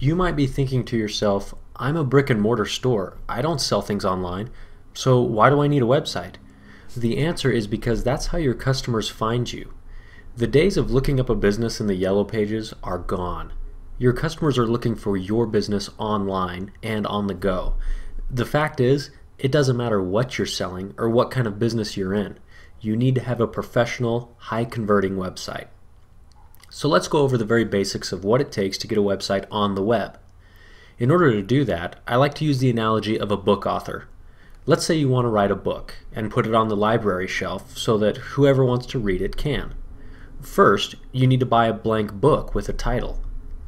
You might be thinking to yourself, I'm a brick and mortar store. I don't sell things online, so why do I need a website? The answer is because that's how your customers find you. The days of looking up a business in the yellow pages are gone. Your customers are looking for your business online and on the go. The fact is, it doesn't matter what you're selling or what kind of business you're in. You need to have a professional, high-converting website. So let's go over the very basics of what it takes to get a website on the web. In order to do that, I like to use the analogy of a book author. Let's say you want to write a book and put it on the library shelf so that whoever wants to read it can. First, you need to buy a blank book with a title.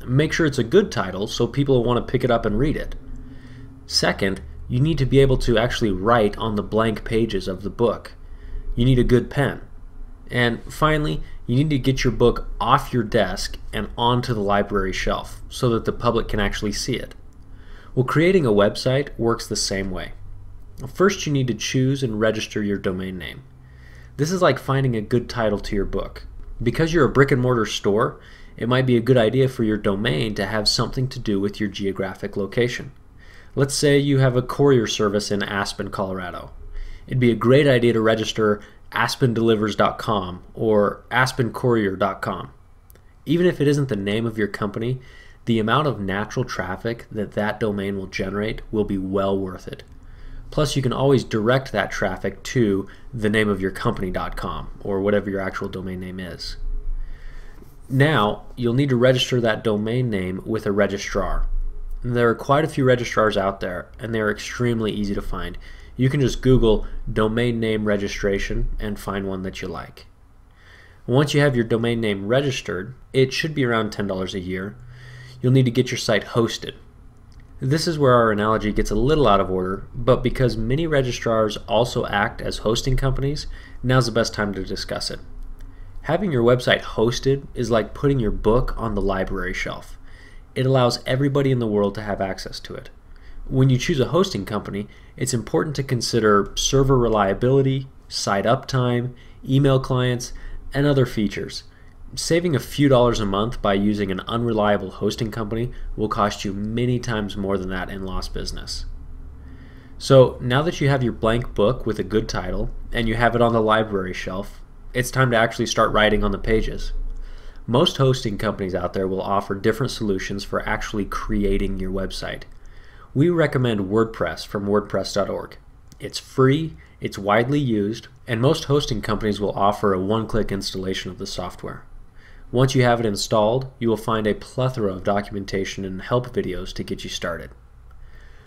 Make sure it's a good title so people will want to pick it up and read it. Second, you need to be able to actually write on the blank pages of the book. You need a good pen. And finally, you need to get your book off your desk and onto the library shelf so that the public can actually see it. Well, creating a website works the same way. First, you need to choose and register your domain name. This is like finding a good title to your book. Because you're a brick and mortar store, it might be a good idea for your domain to have something to do with your geographic location. Let's say you have a courier service in Aspen, Colorado. It'd be a great idea to register aspendelivers.com or aspencourier.com. Even if it isn't the name of your company, the amount of natural traffic that domain will generate will be well worth it. Plus, you can always direct that traffic to the name of your company.com or whatever your actual domain name is. Now, you'll need to register that domain name with a registrar. There are quite a few registrars out there, and they are extremely easy to find. You can just Google domain name registration and find one that you like. Once you have your domain name registered, it should be around $10 a year. You'll need to get your site hosted. This is where our analogy gets a little out of order, but because many registrars also act as hosting companies, now's the best time to discuss it. Having your website hosted is like putting your book on the library shelf. It allows everybody in the world to have access to it. When you choose a hosting company, it's important to consider server reliability, site uptime, email clients, and other features. Saving a few dollars a month by using an unreliable hosting company will cost you many times more than that in lost business. So now that you have your blank book with a good title and you have it on the library shelf, it's time to actually start writing on the pages. Most hosting companies out there will offer different solutions for actually creating your website. We recommend WordPress from WordPress.org. It's free, it's widely used, and most hosting companies will offer a one-click installation of the software. Once you have it installed, you will find a plethora of documentation and help videos to get you started.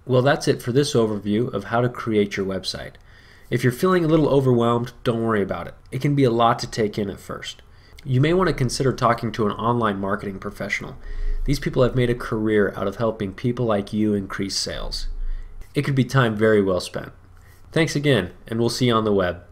Well, that's it for this overview of how to create your website. If you're feeling a little overwhelmed, don't worry about it. It can be a lot to take in at first. You may want to consider talking to an online marketing professional. These people have made a career out of helping people like you increase sales. It could be time very well spent. Thanks again, and we'll see you on the web.